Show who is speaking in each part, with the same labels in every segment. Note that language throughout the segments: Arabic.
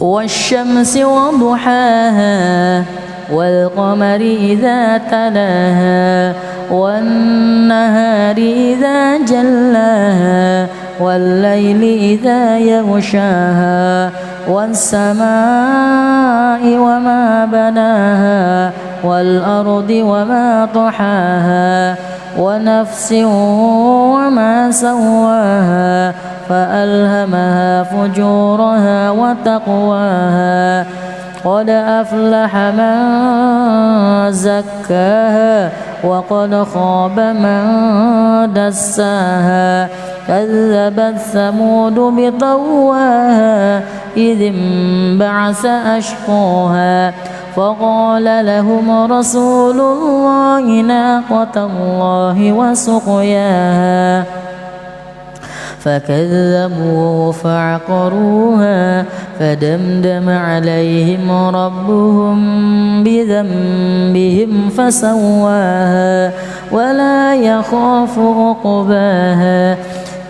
Speaker 1: والشمس وضحاها والقمر إذا تلاها والنهار إذا جلاها والليل إذا يغشاها والسماء وما بناها والأرض وما طحاها ونفس وما سواها فألهمها فجورها وتقواها قد أفلح من زكاها وقد خاب من دساها كذبت ثمود بطغواها إذ انبعث أشقاها فقال لهم رسول الله ناقة الله وسقياها فكذبوه فعقروها فدمدم عليهم ربهم بذنبهم فسواها ولا يخاف عقباها.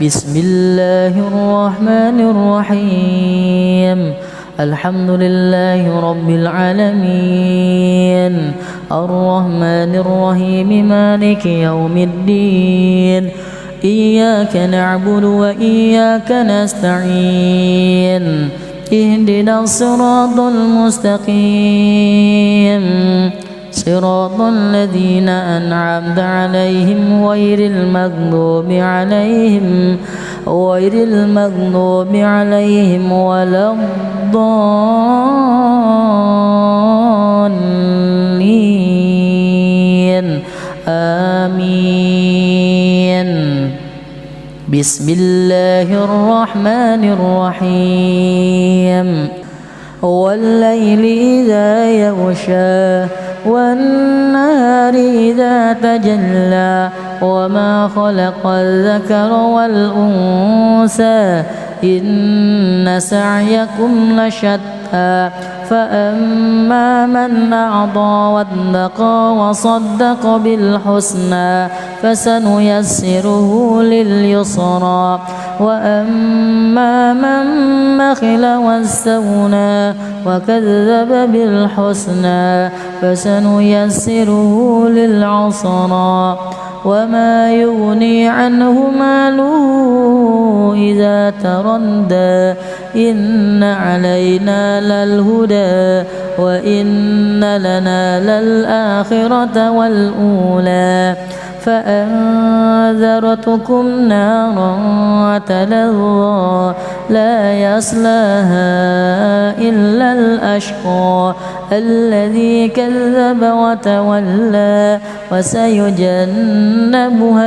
Speaker 1: بسم الله الرحمن الرحيم. الحمد لله رب العالمين الرحمن الرحيم مالك يوم الدين إياك نعبد وإياك نستعين اهدنا الصراط المستقيم صراط الذين أنعمت عليهم غير المغضوب عليهم ولا الضالين آمين. بسم الله الرحمن الرحيم. والليل إذا يغشى والنهار إذا تجلى وما خلق الذكر والأنثى إن سعيكم لشتى فأما من أعطى واتقى وصدق بالحسنى فسنيسره لليسرى وأما من بخل واستغنى وكذب بالحسنى فسنيسره للعسرى وما يغني عنه ماله إذا تردى إن علينا للهدى وإن لنا للآخرة والأولى فأنذرتكم نارا تلظى لا يصلاها إلا الأشقى الذي كذب وتولى وسيجنبها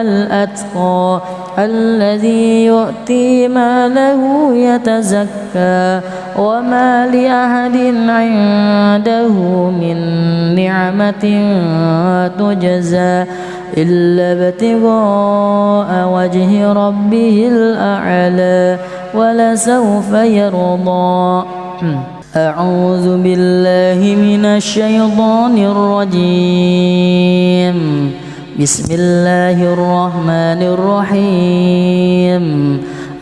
Speaker 1: الأتقى الذي يؤتي ماله يتزكى وما لأحد عنده من نعمة تجزى إلا ابتغاء وجه ربه الأعلى ولسوف يرضى. أعوذ بالله من الشيطان الرجيم. بسم الله الرحمن الرحيم.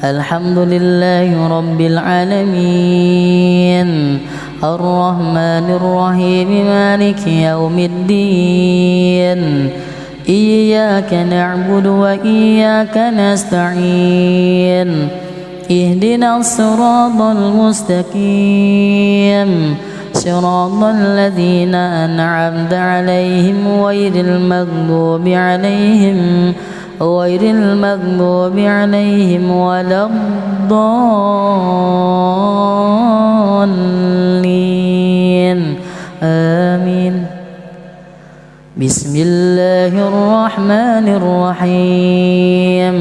Speaker 1: الحمد لله رب العالمين الرحمن الرحيم مالك يوم الدين إياك نعبد وإياك نستعين اهدنا الصراط المستقيم صراط الذين أنعمت عليهم غير المغضوب عليهم ولا الضالين آمين. بسم الله الرحمن الرحيم.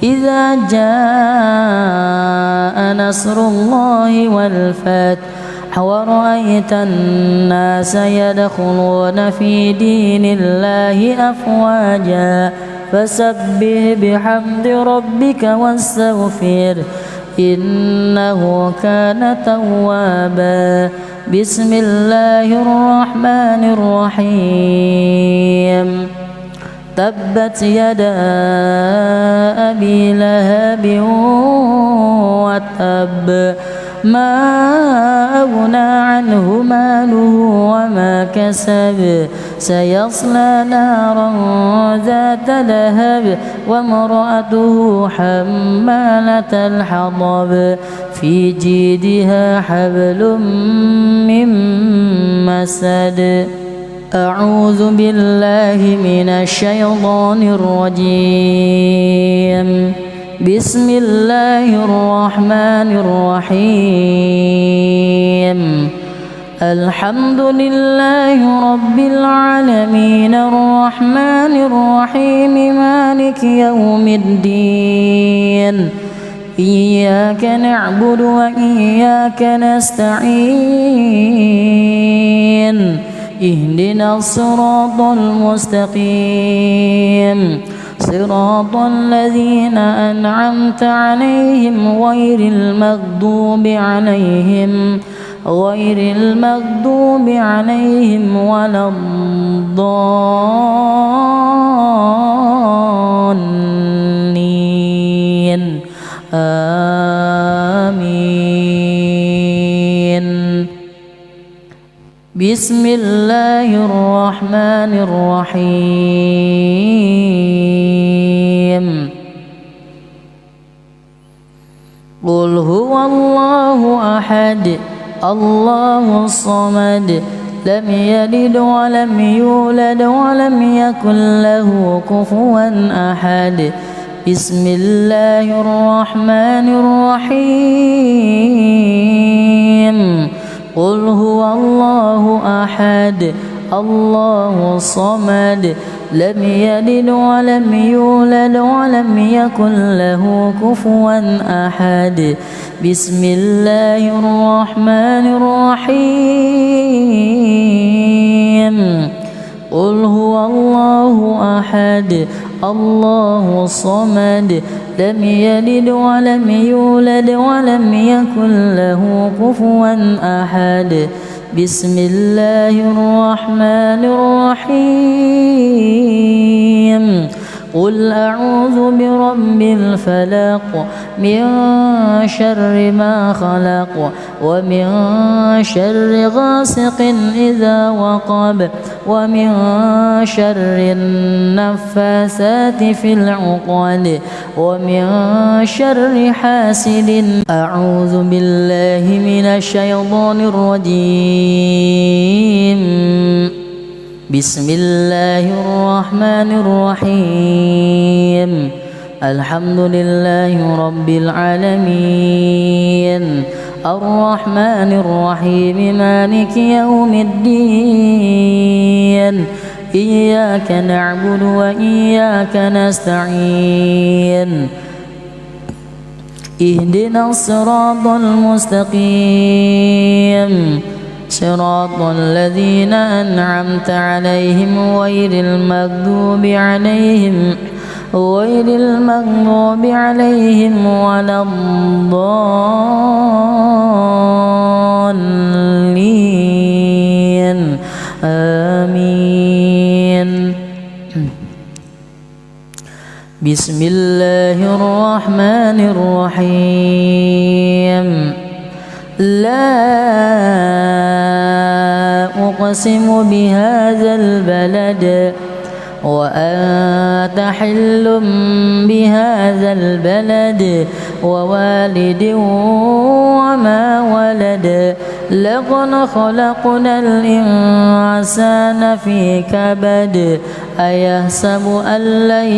Speaker 1: إذا جاء نصر الله والفتح ورأيت الناس يدخلون في دين الله أفواجا فسبح بحمد ربك واستغفر إنه كان توابا. بسم الله الرحمن الرحيم. تبت يدا أبي لهب وتب ما أغنى عنه ماله وما كسب سيصلى نارا ذات لهب وامرأته حمالة الحطب في جيدها حبل من مسد. أعوذ بالله من الشيطان الرجيم. بسم الله الرحمن الرحيم. الحمد لله رب العالمين الرحمن الرحيم مالك يوم الدين إياك نعبد وإياك نستعين اهدنا الصراط المستقيم صراط الذين أنعمت عليهم غير المغضوب عليهم ولا الضالين آمين. بسم الله الرحمن الرحيم. قل هو الله أحد الله الصمد لم يلد ولم يولد ولم يكن له كفوا أحد. بسم الله الرحمن الرحيم. قل هو الله أحد الله الصمد لم يلد ولم يولد ولم يكن له كفوا أحد. بسم الله الرحمن الرحيم. قل هو الله أحد الله الصمد لم يلد ولم يولد ولم يكن له كفوا أحد. بسم الله الرحمن الرحيم. قل أعوذ برب الفلق من شر ما خلق ومن شر غاسق إذا وقب ومن شر النفاثات في العقد ومن شر حاسد. أعوذ بالله من الشيطان الرجيم. بسم الله الرحمن الرحيم. الحمد لله رب العالمين الرحمن الرحيم مالك يوم الدين إياك نعبد وإياك نستعين اهدنا الصراط المستقيم صراط الذين أنعمت عليهم غير المغضوب عليهم ولا الضالين آمين. بسم الله الرحمن الرحيم. لا أقسم بهذا البلد وأنت حل بهذا البلد ووالد وما ولد لقد خلقنا الإنسان في كبد أيحسب أن لن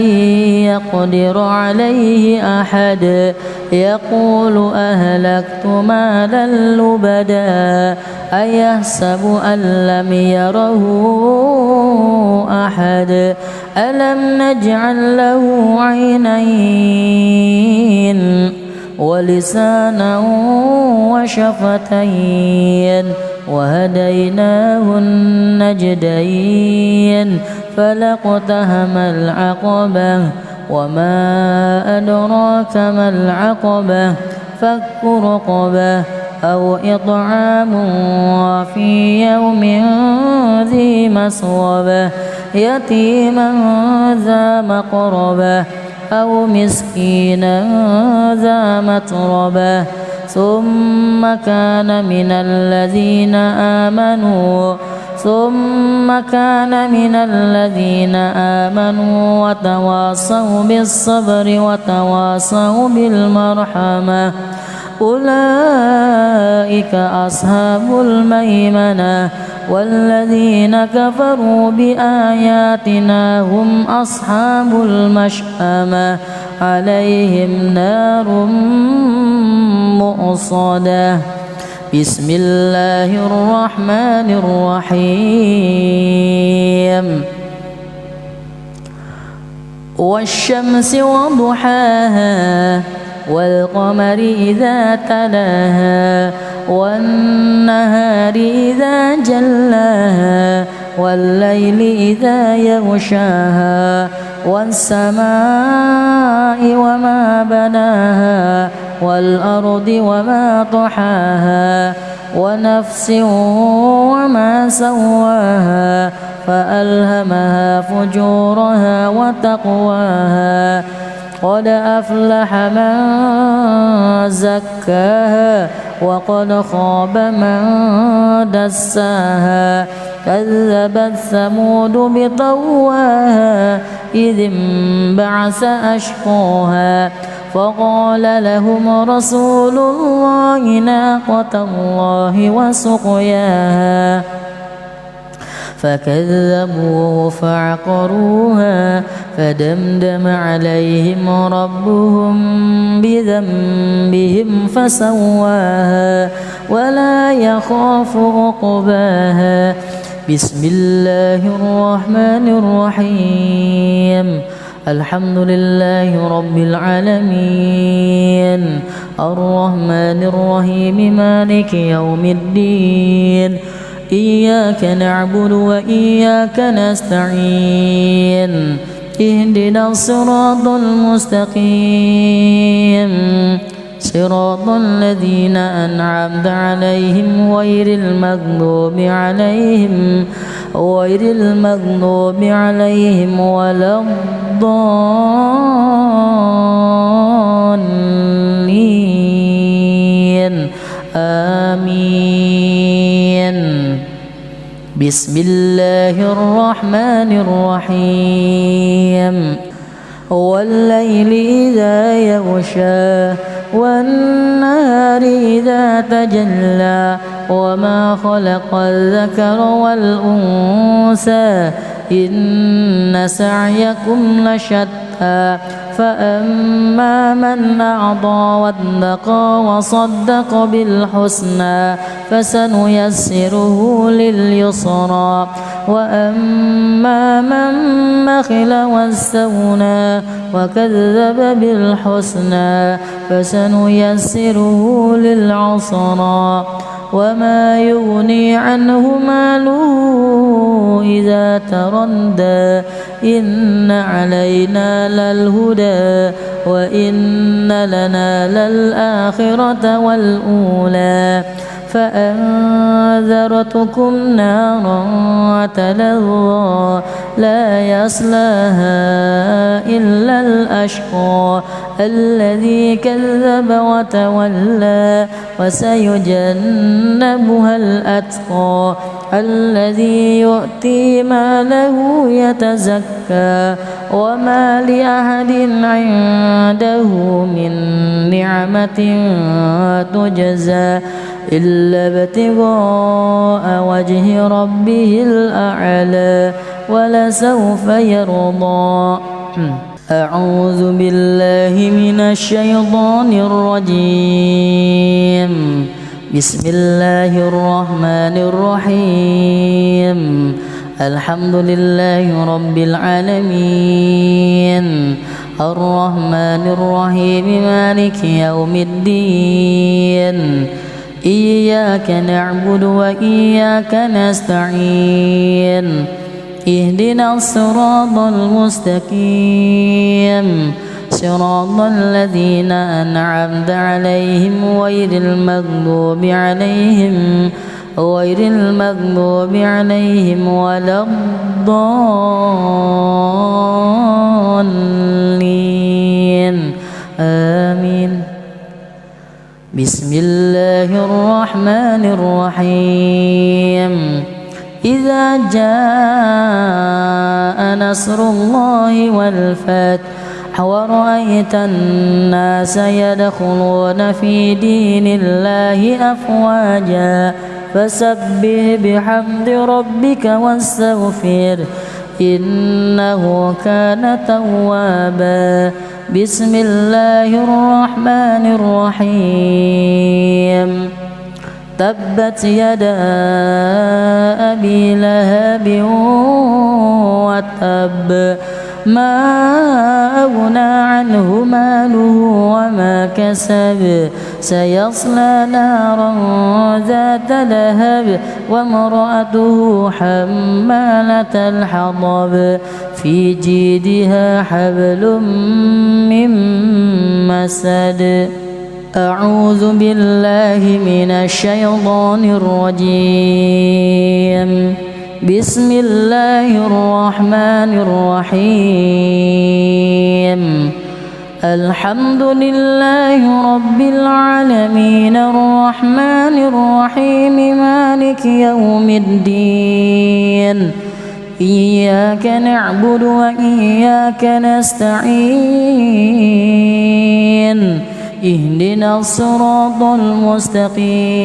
Speaker 1: يقدر عليه أحد يقول أهلكت مالا لبدا أيحسب أن لم يره أحد ألم نجعل له عينين ولسانا وشفتين وهديناه النجدين فلاقتحم العقبة وما أدراك ما العقبة فك رقبة أو إطعام في يوم ذي مسغبة يتيما ذا مقربة أو مسكينا ذا متربة ثم كان من الذين آمنوا وتواصوا بالصبر وتواصوا بالمرحمة أولئك أصحاب الميمنة والذين كفروا بآياتنا هم أصحاب المشأمة عليهم نار مؤصدة. بسم الله الرحمن الرحيم والشمس وضحاها والقمر إذا تلاها والنهار إذا جلاها والليل إذا يغشاها والسماء وما بناها والأرض وما طحاها ونفس وما سواها فألهمها فجورها وتقواها قد أفلح من زكاها وقد خاب من دساها كذبت ثمود بطغواها إذ انبعث أشقاها فقال لهم رسول الله ناقة الله وسقياها فكذبوه فعقروها فدمدم عليهم ربهم بذنبهم فسواها ولا يخاف عقباها. بسم الله الرحمن الرحيم الحمد لله رب العالمين الرحمن الرحيم مالك يوم الدين إياك نعبد وإياك نستعين اهدنا الصراط المستقيم صراط الذين أنعمت عليهم غير المغضوب عليهم ولا الضالين آمين. بسم الله الرحمن الرحيم والليل إذا يغشى والنهار إذا تجلى وما خلق الذكر والأنثى إن سعيكم لشتى فأما من أعطى واتقى وصدق بالحسنى فسنيسره لليسرى وأما من بخل واستغنى وكذب بالحسنى فسنيسره للعسرى وما يغني عنه ماله إذا تردى إن علينا للهدى وإن لنا للآخرة والأولى فأنذرتكم نارا تلظى لا يصلاها إلا الأشقى الذي كذب وتولى وسيجنبها الأتقى الذي يؤتي ماله يتزكى وما لأحد عنده من نعمة تجزى إلا ابتغاء وجه ربه الأعلى ولسوف يرضى. أعوذ بالله من الشيطان الرجيم. بسم الله الرحمن الرحيم. الحمد لله رب العالمين الرحمن الرحيم مالك يوم الدين إياك نعبد وإياك نستعين اهدنا الصراط المستقيم صراط الذين أنعمت عليهم غير المغضوب عليهم ولا الضالين آمين. بسم الله الرحمن الرحيم إذا جاء نصر الله والفتح ورأيت الناس يدخلون في دين الله أفواجا فسبح بحمد ربك واستغفر إنه كان توابا بسم الله الرحمن الرحيم تبت يدا أبي لهب وتب ما أغنى عنه ماله وما كسب سيصلى نارا ذات لهب وامرأته حمالة الحطب في جيدها حبل من مسد أعوذ بالله من الشيطان الرجيم بسم الله الرحمن الرحيم الحمد لله رب العالمين الرحمن الرحيم مالك يوم الدين إياك نعبد وإياك نستعين اهدنا الصراط المستقيم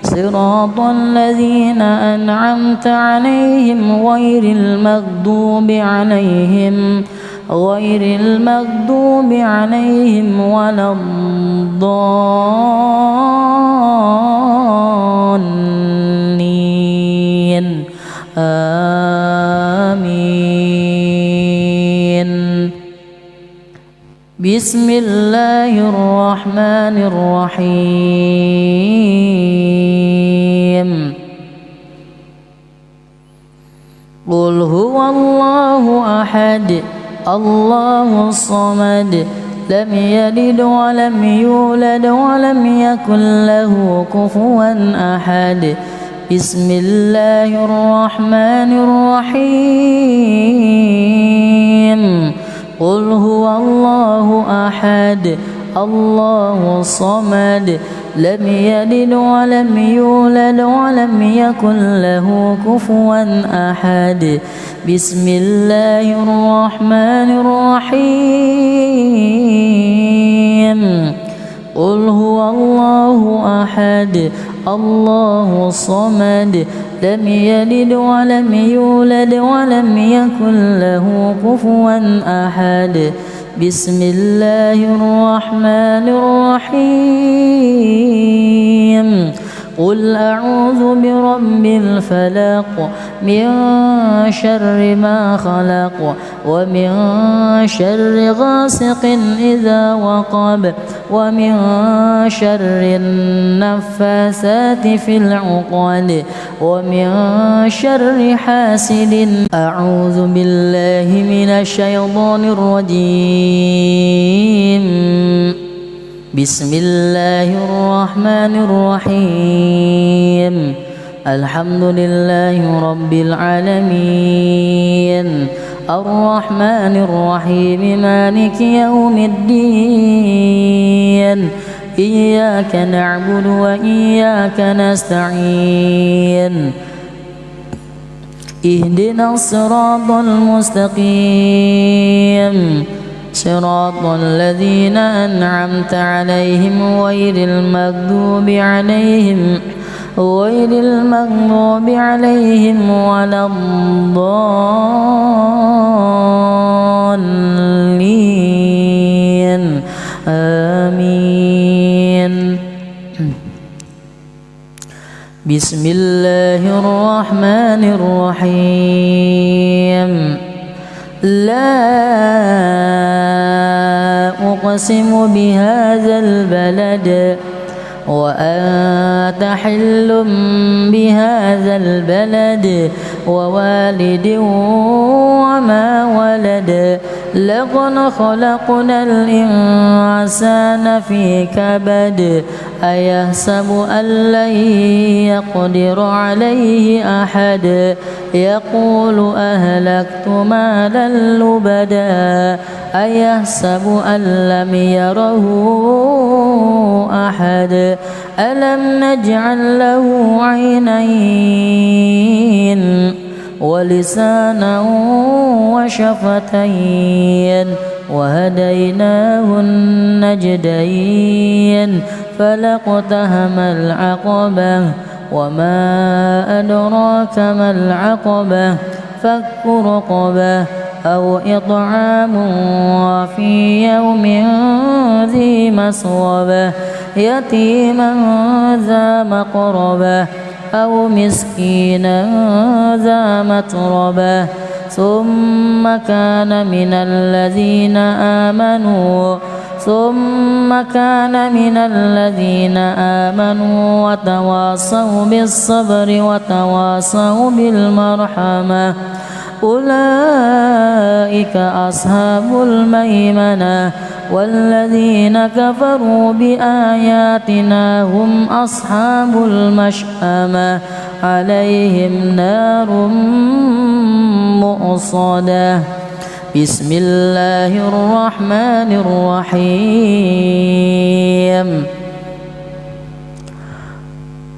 Speaker 1: صراط الذين أنعمت عليهم غير المغضوب عليهم ولا الضالين آمين بسم الله الرحمن الرحيم قل هو الله أحد الله الصمد لم يلد ولم يولد ولم يكن له كفوا أحد بسم الله الرحمن الرحيم قل هو الله أحد الله الصمد لم يلد ولم يولد ولم يكن له كفوا أحد بسم الله الرحمن الرحيم قل هو الله أحد الله الصمد لم يلد ولم يولد ولم يكن له كفوا أحد بسم الله الرحمن الرحيم قل أعوذ برب الفلق من شر ما خلق ومن شر غاسق إذا وقب ومن شر النفاثات في العقد ومن شر حاسد أعوذ بالله من الشيطان الرجيم بسم الله الرحمن الرحيم الحمد لله رب العالمين الرحمن الرحيم مالك يوم الدين إياك نعبد وإياك نستعين اهدنا الصراط المستقيم صراط الذين أنعمت عليهم غير المغضوب عليهم ولا الضالين آمين بسم الله الرحمن الرحيم لا أقسم بهذا البلد وأنت حل بهذا البلد ووالد وما ولد لقد خلقنا الإنسان في كبد أيحسب أن لن يقدر عليه أحد يقول أهلكت مالا لبدا أيحسب أن لم يره أحد ألم نجعل له عينين ولسانا وشفتين وهديناه النجدين فلاقتحم العقبة وما أدراك ما العقبة فك رقبة أو إطعام في يوم ذي مسغبة يتيما ذا مقربة أو مسكينا ذا متربة ثم كان من الذين آمنوا وتواصوا بالصبر وتواصوا بالمرحمة أولئك أصحاب الميمنة والذين كفروا بآياتنا هم أصحاب المشأمة عليهم نار مؤصدة بسم الله الرحمن الرحيم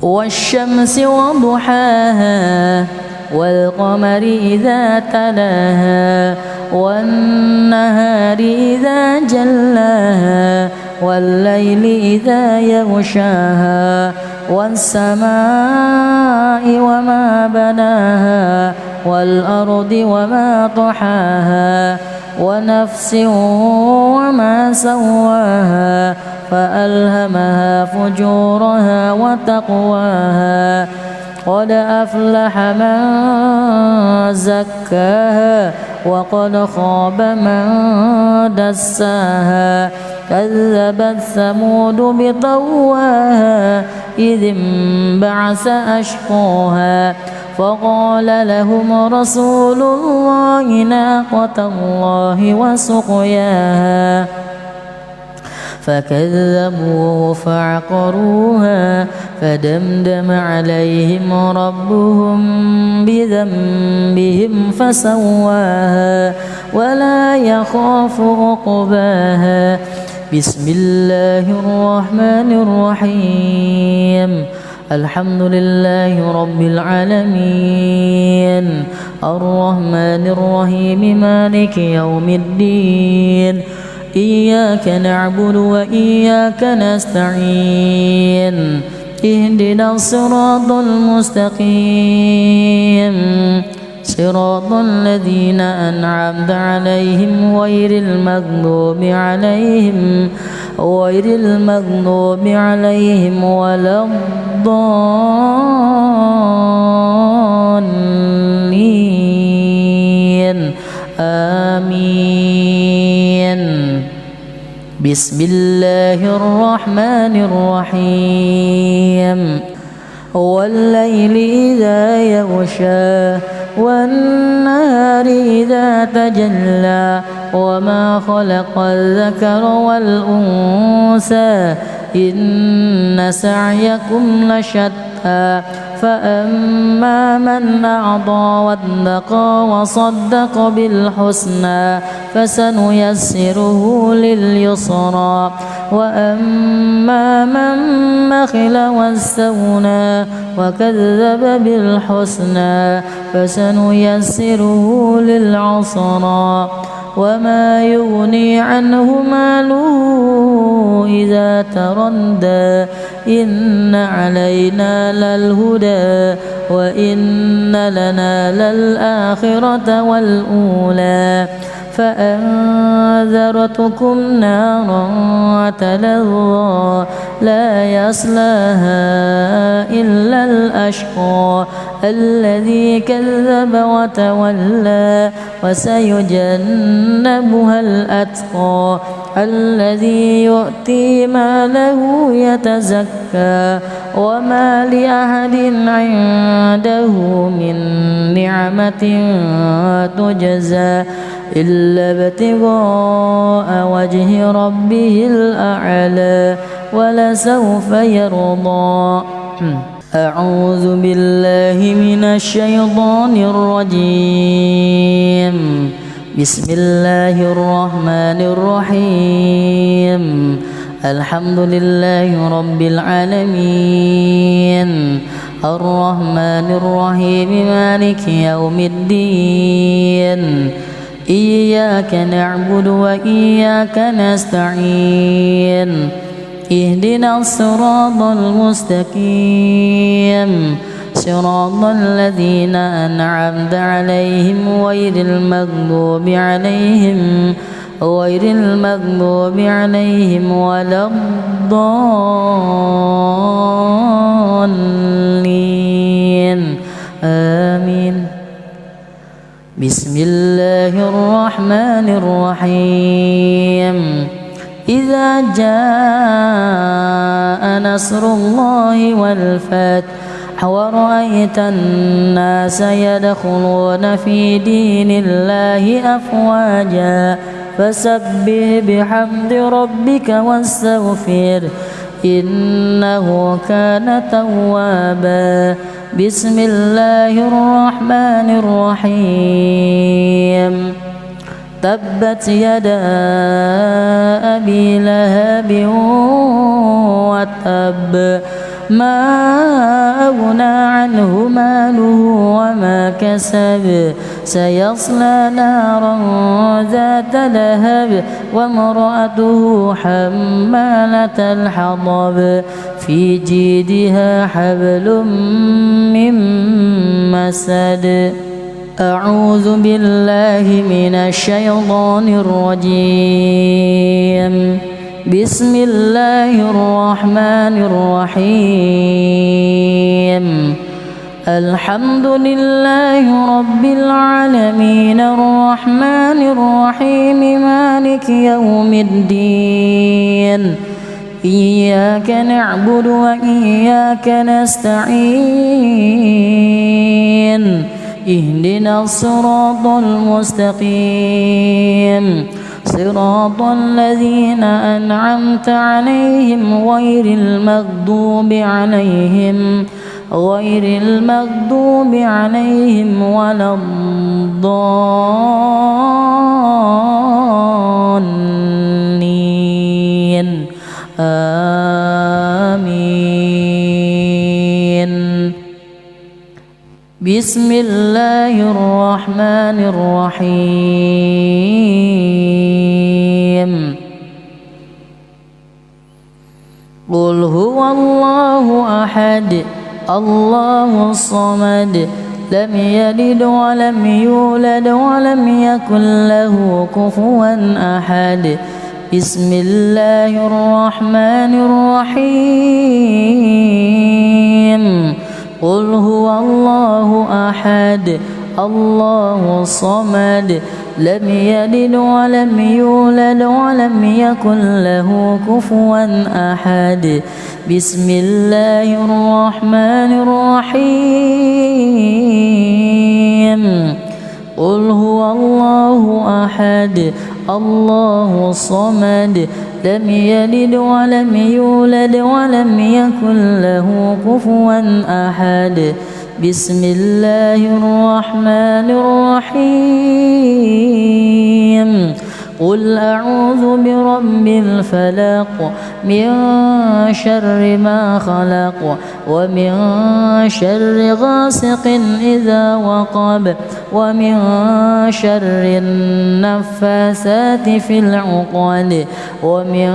Speaker 1: والشمس وضحاها والقمر إذا تلاها والنهار إذا جلاها والليل إذا يغشاها والسماء وما بناها والأرض وما طحاها ونفس وما سواها فألهمها فجورها وتقواها قد أفلح من زكاها وقد خاب من دساها كذبت ثمود بطغواها إذ انبعث أشقاها فقال لهم رسول الله ناقة الله وسقياها فكذبوه فعقروها فدمدم عليهم ربهم بذنبهم فسواها ولا يخاف عقباها بسم الله الرحمن الرحيم الحمد لله رب العالمين الرحمن الرحيم مالك يوم الدين إياك نعبد وإياك نستعين اهدنا الصراط المستقيم صراط الذين أنعمت عليهم غير المغضوب عليهم ولا الضالين آمين بسم الله الرحمن الرحيم والليل إذا يغشى والنهار إذا تجلى وما خلق الذكر والأنثى إن سعيكم لشتى فأما من أعطى واتقى وصدق بالحسنى فسنيسره لليسرى وأما من بخل واستغنى وكذب بالحسنى فسنيسره للعسرى وما يغني عنه ماله إذا تردى إن علينا للهدى وإن لنا للآخرة والأولى فأنذرتكم نارا تلظى لا يصلاها إلا الأشقى الذي كذب وتولى وسيجنبها الأتقى الذي يؤتي ماله يتزكى وما لأحد عنده من نعمة تجزى إلا ابتغاء وجه ربه الأعلى ولسوف يرضى. أعوذ بالله من الشيطان الرجيم. بسم الله الرحمن الرحيم. الحمد لله رب العالمين الرحمن الرحيم مالك يوم الدين إياك نعبد وإياك نستعين اهدنا الصراط المستقيم صراط الذين أنعمت عليهم غير المغضوب عليهم ولا الضالين آمين. بسم الله الرحمن الرحيم. إذا جاء نصر الله والفتح ورأيت الناس يدخلون في دين الله أفواجا فسبح بحمد ربك واستغفر إنه كان توابا. بسم الله الرحمن الرحيم. تبت يدا أبي لهب وتب ما أغنى عنه ماله وما كسب سيصلى نارا ذات لهب وامرأته حمالة الحطب في جيدها حبل من مسد. أعوذ بالله من الشيطان الرجيم. بسم الله الرحمن الرحيم. الحمد لله رب العالمين الرحمن الرحيم مالك يوم الدين إياك نعبد وإياك نستعين اهدنا الصراط المستقيم صراط الذين أنعمت عليهم غير المغضوب عليهم ولا الضالين آمين. بسم الله الرحمن الرحيم. قل هو الله أحد الله الصمد لم يلد ولم يولد ولم يكن له كفوا أحد. بسم الله الرحمن الرحيم. قل هو الله أحد الله الصمد لم يلد ولم يولد ولم يكن له كفوا أحد. بسم الله الرحمن الرحيم. قل هو الله أحد الله الصمد لم يلد ولم يولد ولم يكن له كفوا أحد. بسم الله الرحمن الرحيم. قل أعوذ برب الفلق من شر ما خلق ومن شر غاسق إذا وقب ومن شر النفاثات في العقد ومن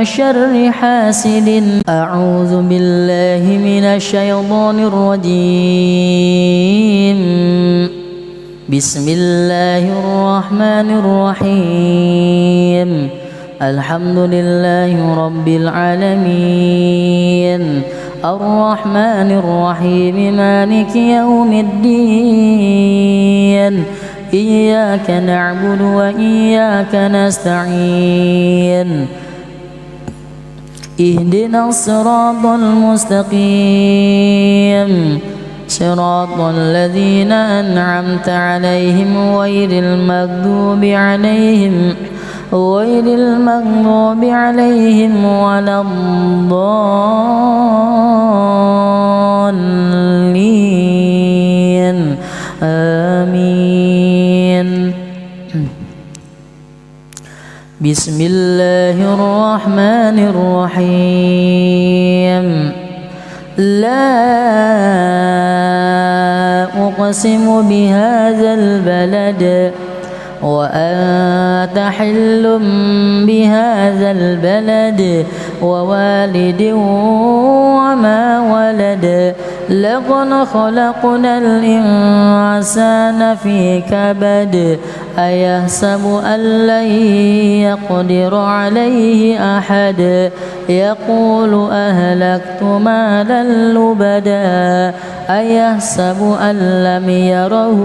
Speaker 1: شر حاسد. أعوذ بالله من الشيطان الرجيم. بسم الله الرحمن الرحيم. الحمد لله رب العالمين الرحمن الرحيم مالك يوم الدين إياك نعبد وإياك نستعين اهدنا الصراط المستقيم صراط الذين أنعمت عليهم غير المغضوب عليهم ولا الضالين آمين. بسم الله الرحمن الرحيم. لا أقسم بهذا البلد وأنت حل بهذا البلد ووالد وما ولد لقد خلقنا الإنسان في كبد أيحسب أن لن يقدر عليه أحد يقول أهلكت مالا لبدا أيحسب أن لم يره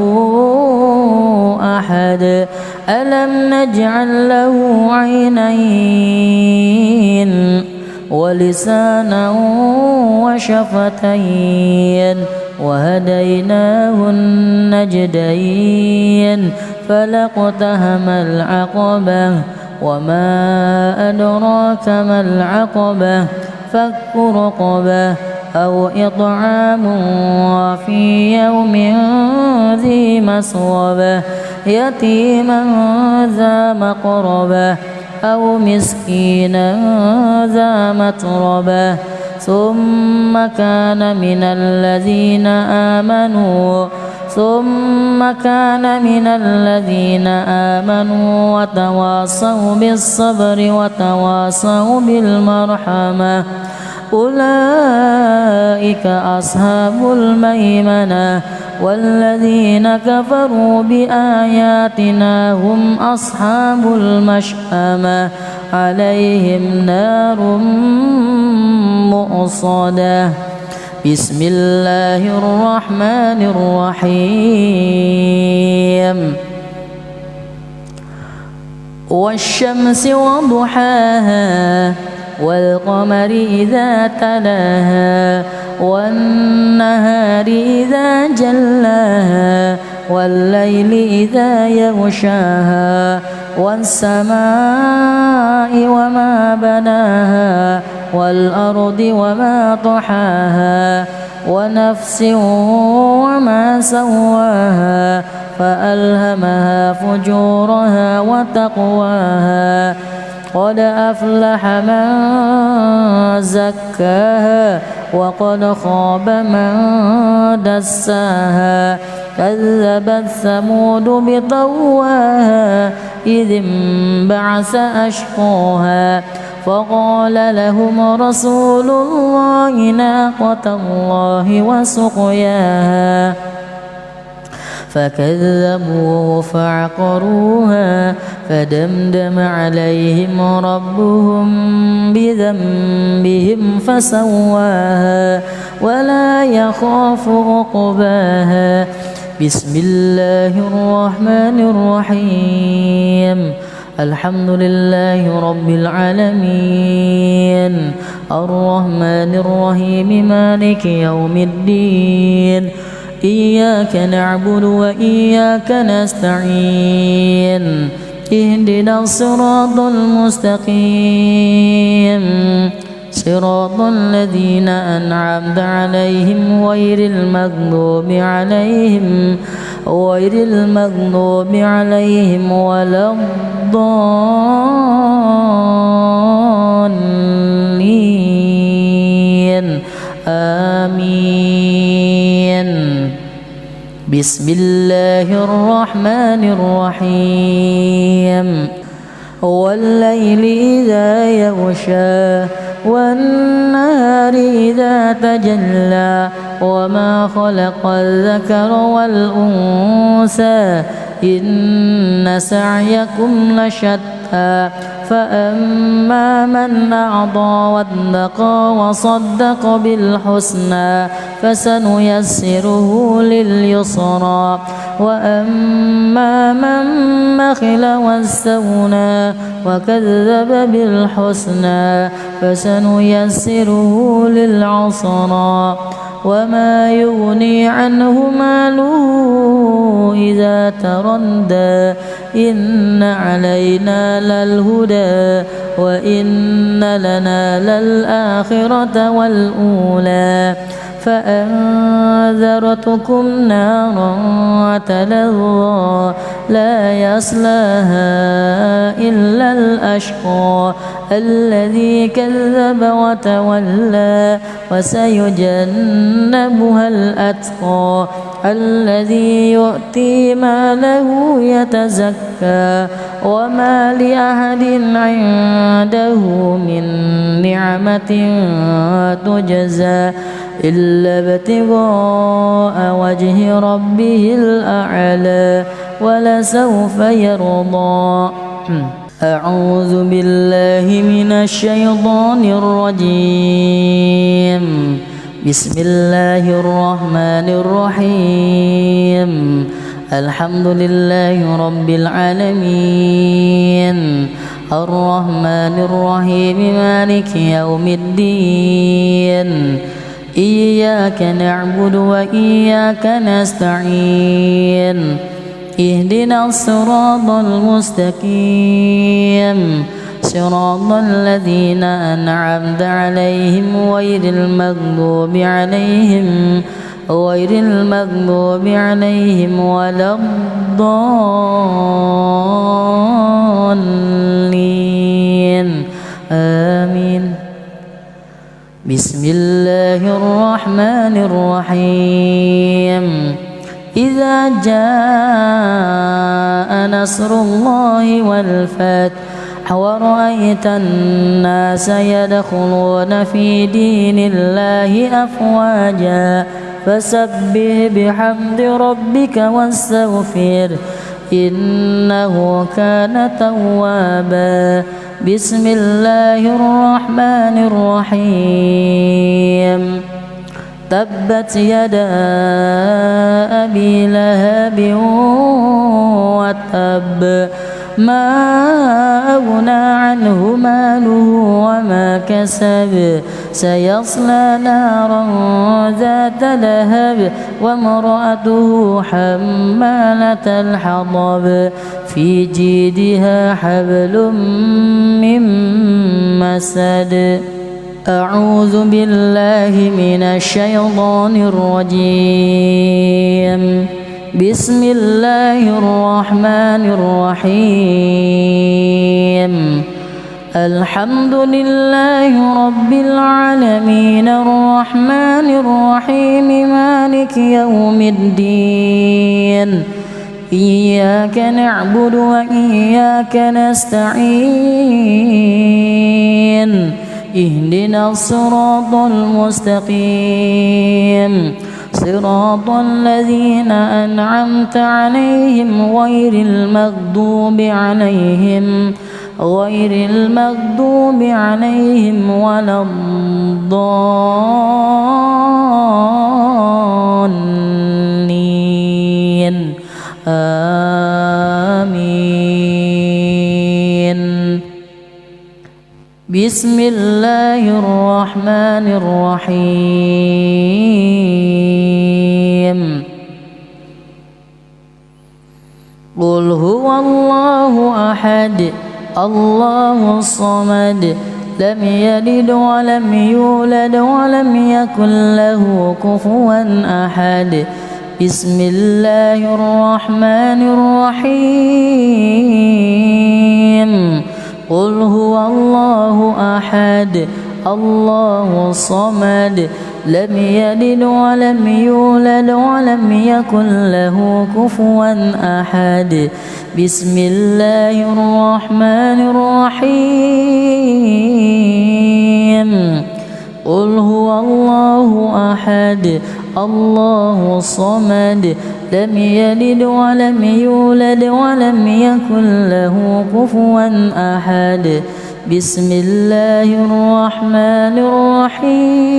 Speaker 1: أحد ألم نجعل له عينين ولسانا وشفتين وهديناه النجدين فلاقتحم العقبة وما أدراك ما العقبة فك رقبة أو إطعام في يوم ذي مسغبة يتيما ذا مقربة أو مسكينا ذا متربة ثم كان من الذين آمنوا وتواصوا بالصبر وتواصوا بالمرحمة أولئك أصحاب الميمنة والذين كفروا بآياتنا هم أصحاب المشأمة عليهم نار مؤصدة. بسم الله الرحمن الرحيم. والشمس وضحاها والقمر إذا تلاها والنهار إذا جلاها والليل إذا يغشاها والسماء وما بناها والأرض وما طحاها ونفس وما سواها فألهمها فجورها وتقواها قد أفلح من زكاها وقد خاب من دساها كذبت ثمود بطغواها إذ انبعث أشقاها فقال لهم رسول الله ناقة الله وسقياها فكذبوه فعقروها فدمدم عليهم ربهم بذنبهم فسواها ولا يخاف عقباها. بسم الله الرحمن الرحيم. الحمد لله رب العالمين الرحمن الرحيم مالك يوم الدين إياك نعبد وإياك نستعين اهدنا الصراط المستقيم صراط الذين أنعمت عليهم غير المغضوب عليهم ولا الضالين آمين. بسم الله الرحمن الرحيم. والليل إذا يغشى والنهار إذا تجلى وما خلق الذكر والأنثى إن سعيكم لشتى فأما من أعطى واتقى وصدق بالحسنى فسنيسره لليسرى وأما من بخل واستغنى وكذب بالحسنى فسنيسره للعسرى وما يغني عنه ماله إذا تردى إن علينا للهدى وإن لنا للآخرة والأولى فأنذرتكم نارا تلظى لا يصلاها إلا الأشقى الذي كذب وتولى وسيجنبها الأتقى الذي يؤتي ماله يتزكى وما لأحد عنده من نعمة تجزى إلا ابتغاء وجه ربه الأعلى ولسوف يرضى. أعوذ بالله من الشيطان الرجيم. بسم الله الرحمن الرحيم. الحمد لله رب العالمين الرحمن الرحيم مالك يوم الدين إياك نعبد وإياك نستعين اهدنا الصراط المستقيم صراط الذين أنعمت عليهم غير المغضوب عليهم ولا الضالين آمين. بسم الله الرحمن الرحيم. إذا جاء نصر الله والفتح ورأيت الناس يدخلون في دين الله أفواجا فسبح بحمد ربك واستغفر إنه كان توابا. بسم الله الرحمن الرحيم. تبت يدا أبي لهب وتب ما أغنى عنه ماله وما كسب سيصلى نارا ذات لهب وامرأته حمالة الحطب في جيدها حبل من مسد. أعوذ بالله من الشيطان الرجيم. بسم الله الرحمن الرحيم. الحمد لله رب العالمين الرحمن الرحيم مالك يوم الدين إياك نعبد وإياك نستعين اهدنا الصراط المستقيم صراط الذين أنعمت عليهم غير المغضوب عليهم ولا الضالين آمين. بسم الله الرحمن الرحيم. قل هو الله أحد الله الصمد لم يلد ولم يولد ولم يكن له كفوا أحد. بسم الله الرحمن الرحيم. قل هو الله أحد الله الصمد لم يلد ولم يولد ولم يكن له كفوا أحد. بسم الله الرحمن الرحيم. قل هو الله أحد الله الصمد لم يلد ولم يولد ولم يكن له كفوا أحد بسم الله الرحمن الرحيم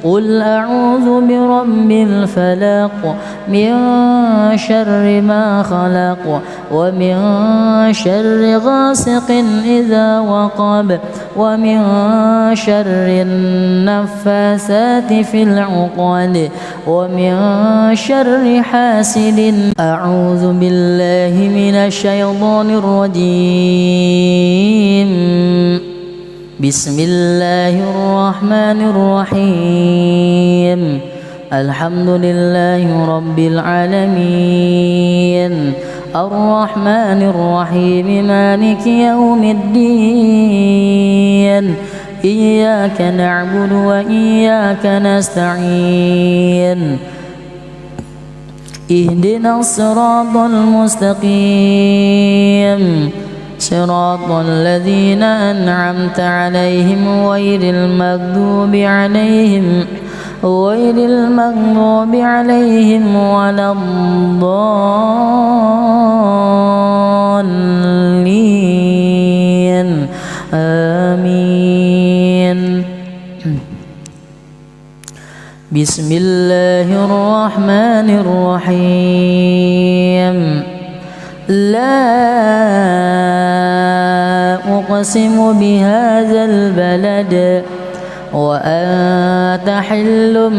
Speaker 1: قل أعوذ برب الفلق من شر ما خلق ومن شر غاسق إذا وقب ومن شر النفاثات في العقد ومن شر حاسد أعوذ بالله من الشيطان الرجيم بسم الله الرحمن الرحيم الحمد لله رب العالمين الرحمن الرحيم مالك يوم الدين إياك نعبد وإياك نستعين اهدنا الصراط المستقيم صراط الذين أنعمت عليهم غير المغضوب عليهم ولا الضالين آمين بسم الله الرحمن الرحيم لا أقسم بهذا البلد وأنت حل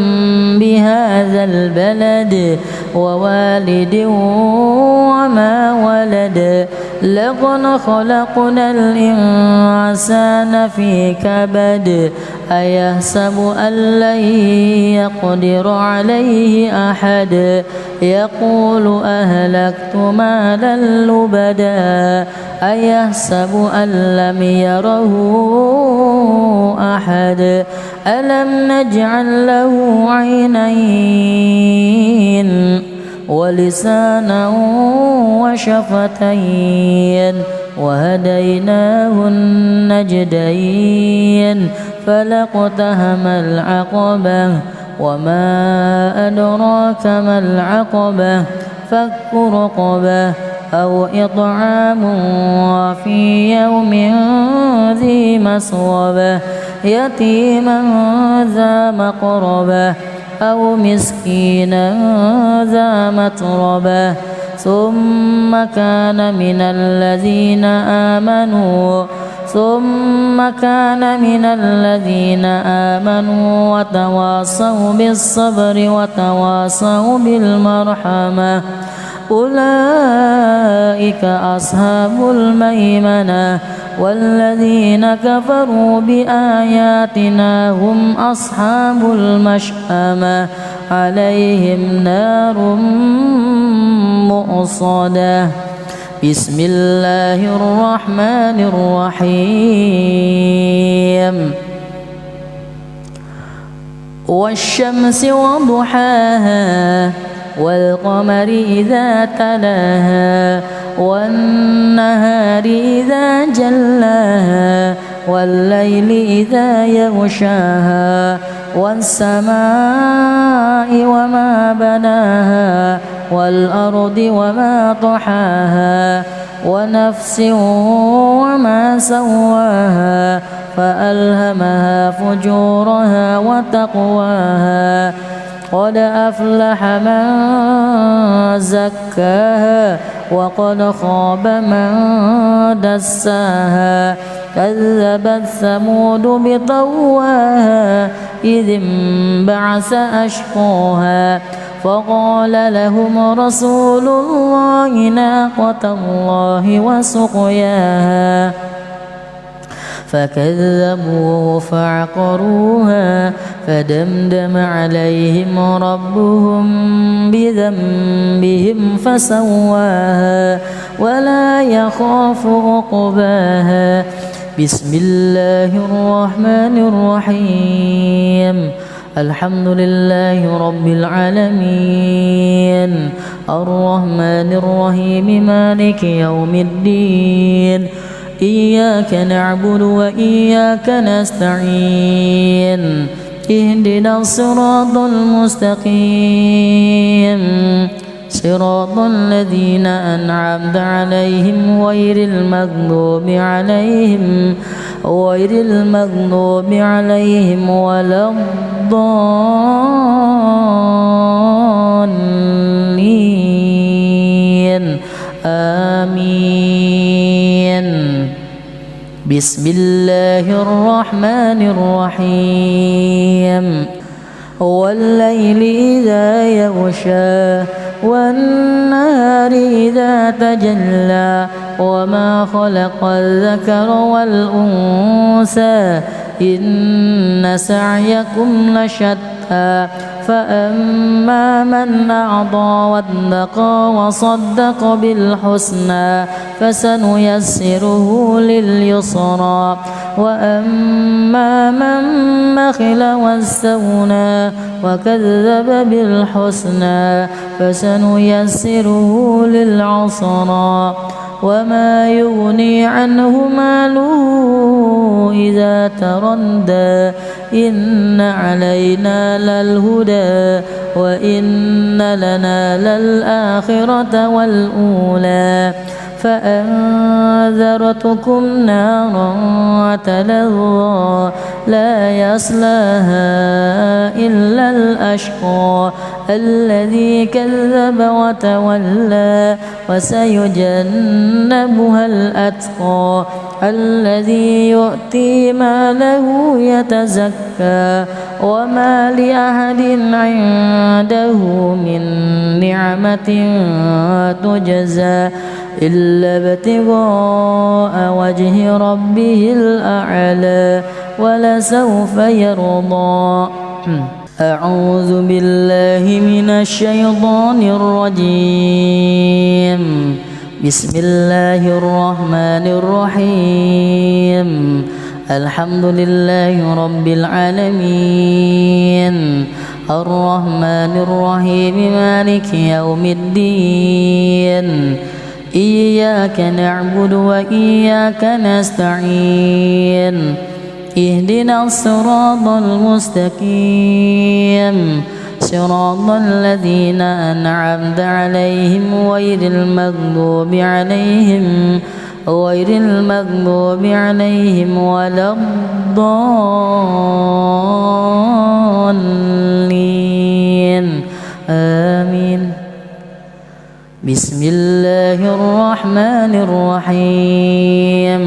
Speaker 1: بهذا البلد ووالد وما ولد لقد خلقنا الإنسان في كبد أيحسب أن لن يقدر عليه أحد يقول أهلكت مالا لبدا أيحسب أن لم يره أحد ألم نجعل له عينين ولسانا وشفتين وهديناه النجدين فلاقتحم العقبة وما أدراك ما العقبة فك رقبة أو إطعام في يوم ذي مسغبة يتيما ذا مقربة أو مسكينا ذا متربة ثم كان من الذين آمنوا وتواصوا بالصبر وتواصوا بالمرحمة أولئك أصحاب الميمنة والذين كفروا بآياتنا هم أصحاب المشأمة عليهم نار مؤصدة بسم الله الرحمن الرحيم والشمس وضحاها والقمر إذا تلاها والنهار إذا جلاها والليل إذا يغشاها والسماء وما بناها والأرض وما طحاها ونفس وما سواها فألهمها فجورها وتقواها قد أفلح من زكاها وقد خاب من دساها كذبت ثمود بطغواها إذ انبعث أشقاها فقال لهم رسول الله ناقة الله وسقياها فكذبوه فعقروها فدمدم عليهم ربهم بذنبهم فسواها ولا يخاف عقباها بسم الله الرحمن الرحيم الحمد لله رب العالمين الرحمن الرحيم مالك يوم الدين إياك نعبد وإياك نستعين اهدنا الصراط المستقيم صراط الذين أنعمت عليهم غير المغضوب عليهم ولا الضالين آمين. بسم الله الرحمن الرحيم والليل إذا يغشى والنهار إذا تجلى وما خلق الذكر والأنثى إن سعيكم لشتى فأما من أعطى واتقى وصدق بالحسنى فسنيسره لليسرى وأما من بخل واستغنى وكذب بالحسنى فسنيسره للعسرى وما يغني عنه ماله إذا تردى إن علينا للهدى وإن لنا للآخرة والأولى فأنذرتكم نارا تلظى لا يصلاها إلا الأشقى الذي كذب وتولى وسيجنبها الأتقى الذي يؤتي ماله يتزكى وما لأحد عنده من نعمة تجزى إلا ابتغاء وجه ربه الأعلى ولسوف يرضى. أعوذ بالله من الشيطان الرجيم. بسم الله الرحمن الرحيم. الحمد لله رب العالمين الرحمن الرحيم مالك يوم الدين إياك نعبد وإياك نستعين اهدنا الصراط المستقيم صراط الذين أنعمت عليهم غير المغضوب عليهم ولا الضالين آمين. بسم الله الرحمن الرحيم.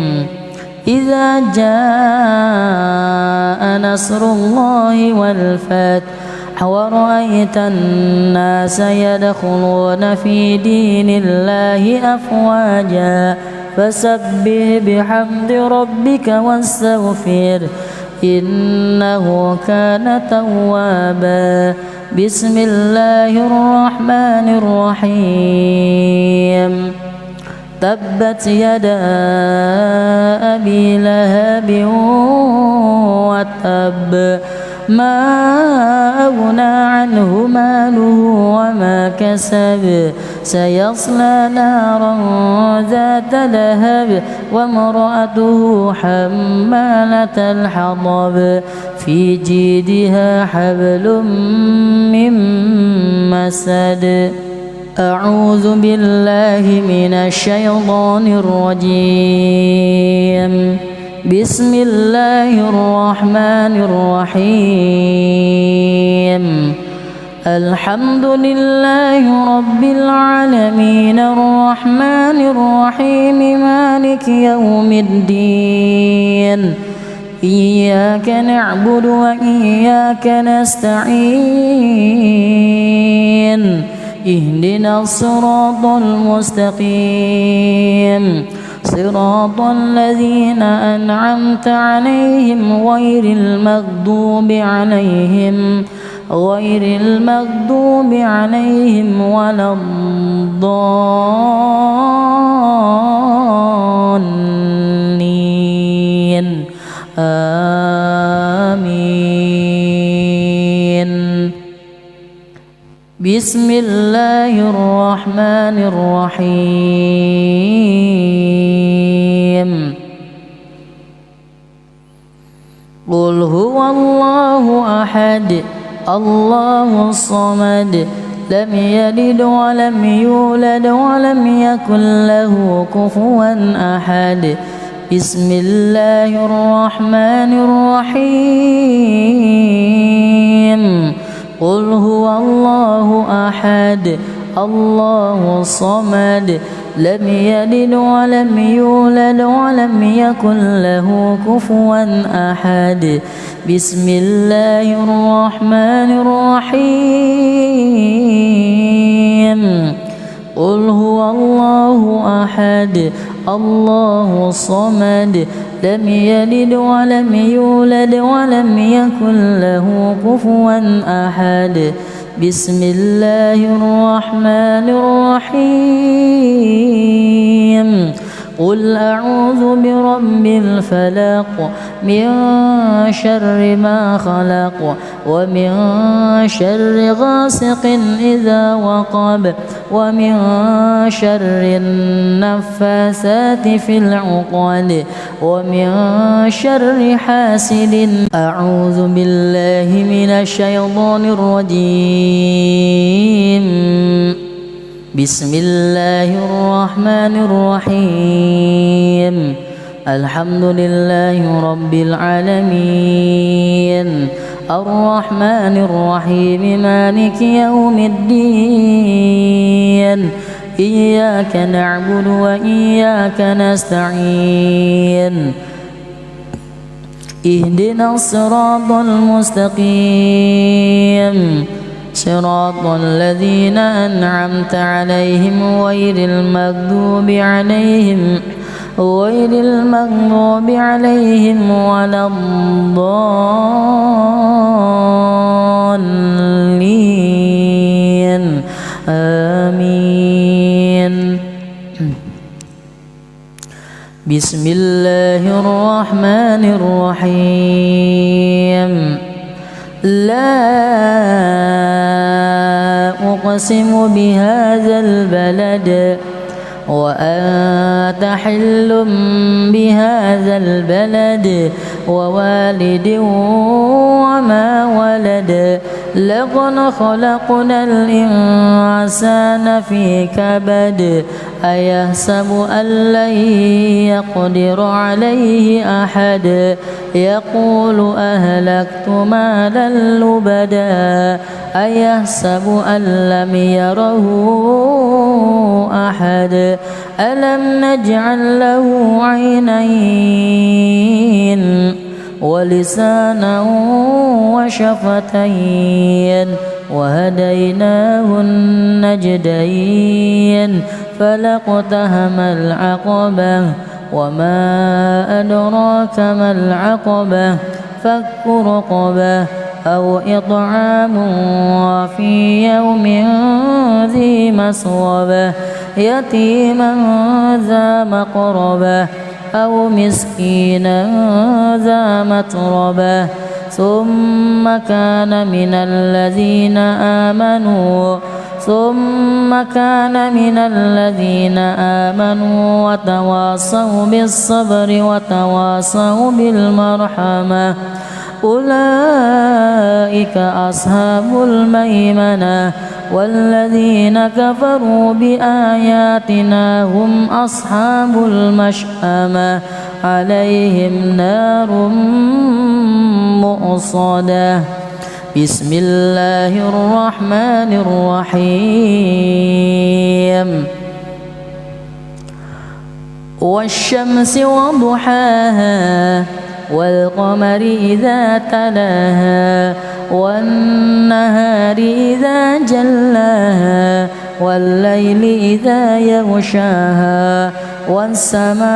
Speaker 1: إذا جاء نصر الله والفتح ورأيت الناس يدخلون في دين الله أفواجا فسبح بحمد ربك واستغفر إنه كان توابا. بسم الله الرحمن الرحيم. تبت يدا أبي لهب وتب ما أغنى عنه ماله وما كسب سيصلى نارا ذات لهب وامرأته حمالة الحطب في جيدها حبل من مسد. أعوذ بالله من الشيطان الرجيم. بسم الله الرحمن الرحيم. الحمد لله رب العالمين الرحمن الرحيم مالك يوم الدين إياك نعبد وإياك نستعين اهدنا الصراط المستقيم صراط الذين أنعمت عليهم غير المغضوب عليهم ولا الضالين آمين. بسم الله الرحمن الرحيم. قل هو الله أحد الله الصمد لم يلد ولم يولد ولم يكن له كفوا أحد بسم الله الرحمن الرحيم قل هو الله أحد الله الصمد لم يلد ولم يولد ولم يكن له كفوا أحد بسم الله الرحمن الرحيم قل هو الله أحد الله الصمد لم يلد ولم يولد ولم يكن له كفوا أحد بسم الله الرحمن الرحيم قل أعوذ برب الفلق من شر ما خلق ومن شر غاسق إذا وقب ومن شر النفاثات في العقد ومن شر حاسد أعوذ بالله من الشيطان الرجيم بسم الله الرحمن الرحيم الحمد لله رب العالمين الرحمن الرحيم مالك يوم الدين إياك نعبد وإياك نستعين اهدنا الصراط المستقيم صراط الذين أنعمت عليهم غير المغضوب عليهم ولا الضالين آمين بسم الله الرحمن الرحيم لا أقسم بهذا البلد وأنت حل بهذا البلد ووالد وما ولد لقد خلقنا الإنسان في كبد أيحسب أن لن يقدر عليه أحد يقول أهلكت مالا لبدا أيحسب أن لم يره أحد ألم نجعل له عينين ولسانا وشفتين وهديناه النجدين فلاقتحم العقبة وما أدراك ما العقبة فك رقبة أو إطعام في يوم ذي مسغبة يتيما ذا مقربة أو مسكينا ذا متربة ثم كان من الذين آمنوا وتواصوا بالصبر وتواصوا بالمرحمة أولئك أصحاب الميمنة والذين كفروا بآياتنا هم أصحاب المشأمة عليهم نار مؤصدة بسم الله الرحمن الرحيم والشمس وضحاها والقمر إذا تلاها والنهار إذا جلاها والليل إذا يغشاها والسماء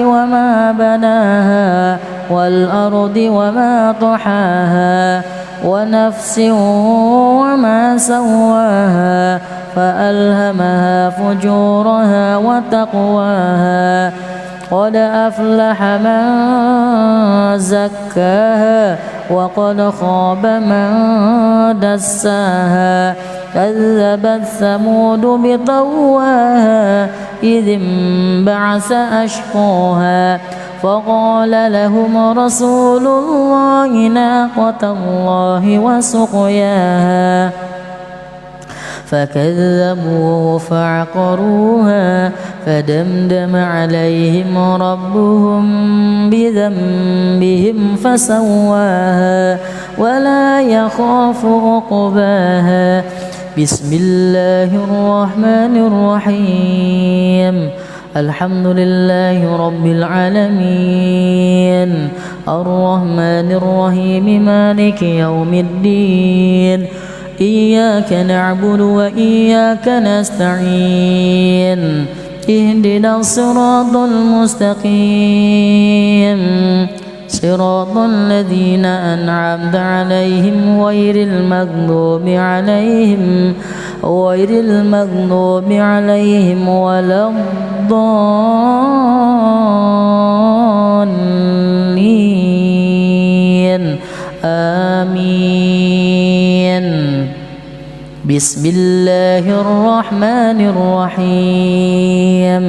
Speaker 1: وما بناها والأرض وما طحاها ونفس وما سواها فألهمها فجورها وتقواها قد أفلح من زكاها وقد خاب من دساها كذبت ثمود بطغواها إذ انبعث أشقاها فقال لهم رسول الله ناقة الله وسقياها فكذبوه فعقروها فدمدم عليهم ربهم بذنبهم فسواها ولا يخاف عقباها. بسم الله الرحمن الرحيم. الحمد لله رب العالمين الرحمن الرحيم مالك يوم الدين إياك نعبد وإياك نستعين اهدنا الصراط المستقيم صراط الذين أنعمت عليهم غير المغضوب عليهم ولا الضالين آمين. بسم الله الرحمن الرحيم.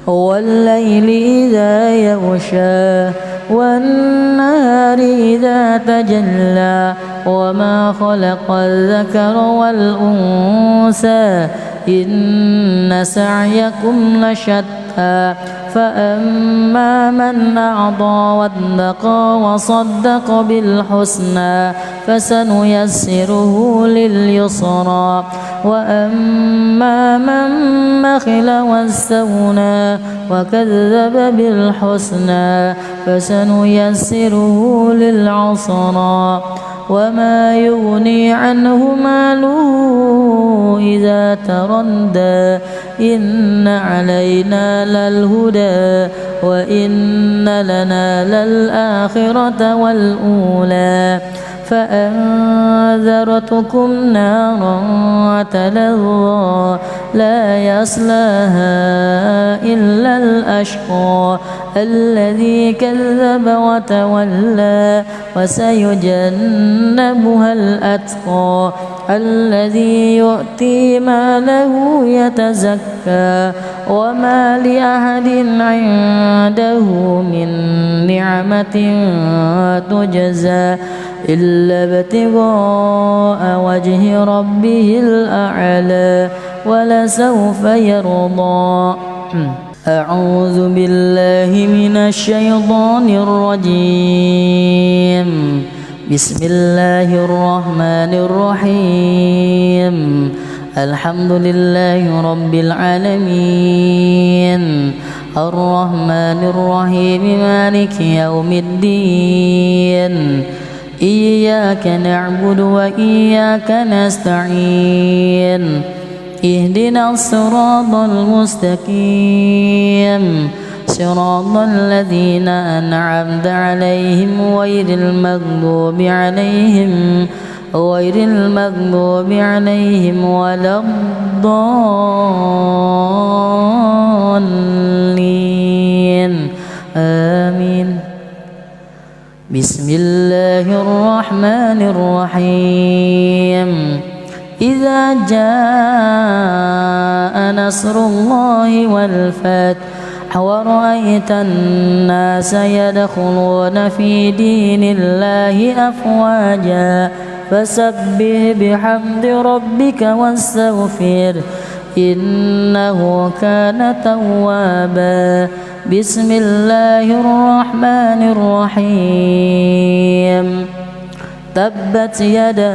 Speaker 1: والليل إذا يغشى والنهار إذا تجلى وما خلق الذكر والأنثى إن سعيكم لشتى فأما من أعطى واتقى وصدق بالحسنى فسنيسره لليسرى وأما من بخل واستغنى وكذب بالحسنى فسنيسره للعسرى وما يغني عنه ماله إذا تردى إن علينا للهدى وإن لنا للآخرة والأولى فأنذرتكم نارا تلظى لا يصلاها إلا الأشقى الذي كذب وتولى وسيجنبها الأتقى الذي يؤتي ماله يتزكى وما لأحد عنده من نعمة تجزى إلا ابتغاء وجه ربه الأعلى ولسوف يرضى. أعوذ بالله من الشيطان الرجيم. بسم الله الرحمن الرحيم. الحمد لله رب العالمين الرحمن الرحيم مالك يوم الدين إياك نعبد وإياك نستعين اهدنا الصراط المستقيم صراط الذين أنعمت عليهم غير المغضوب عليهم ولا الضالين آمين. بسم الله الرحمن الرحيم. إذا جاء نصر الله والفتح ورأيت الناس يدخلون في دين الله أفواجا فسبح بحمد ربك واستغفر إنه كان توابا. بسم الله الرحمن الرحيم. تبت يدا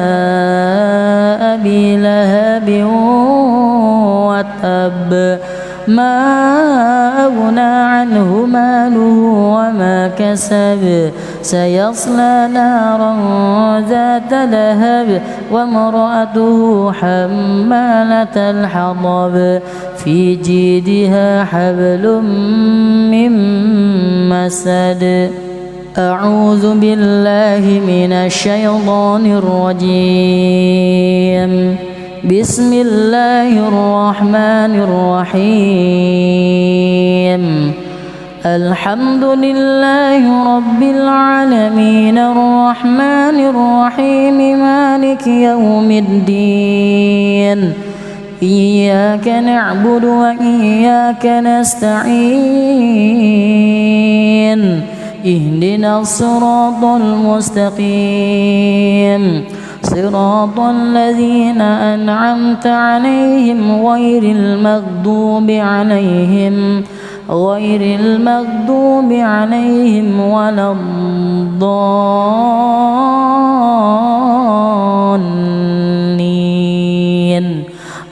Speaker 1: أبي لهب وتب ما أغنى عنه ماله وما كسب سيصلى نارا ذات لهب وامرأته حمالة الحطب في جيدها حبل من مسد. أعوذ بالله من الشيطان الرجيم. بسم الله الرحمن الرحيم. الحمد لله رب العالمين الرحمن الرحيم مالك يوم الدين إياك نعبد وإياك نستعين اهدنا الصراط المستقيم صراط الذين أنعمت عليهم غير المغضوب عليهم ولا الضالين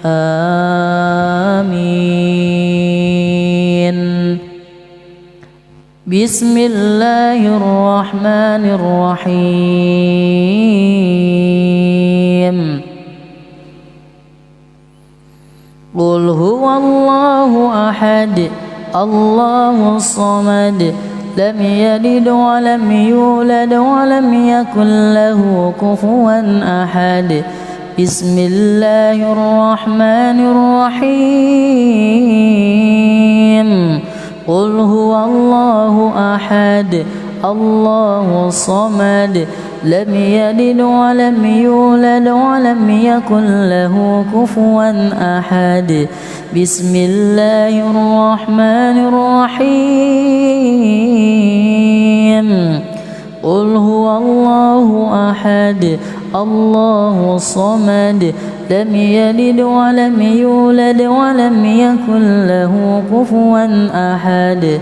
Speaker 1: آمين. بسم الله الرحمن الرحيم قل هو الله أحد الله الصمد لم يلد ولم يولد ولم يكن له كفوا أحد. بسم الله الرحمن الرحيم قل هو الله أحد الله الصمد لم يلد ولم يولد ولم يكن له كفوا أحد. بسم الله الرحمن الرحيم قل هو الله أحد الله الصمد لم يلد ولم يولد ولم يكن له كفوا أحد.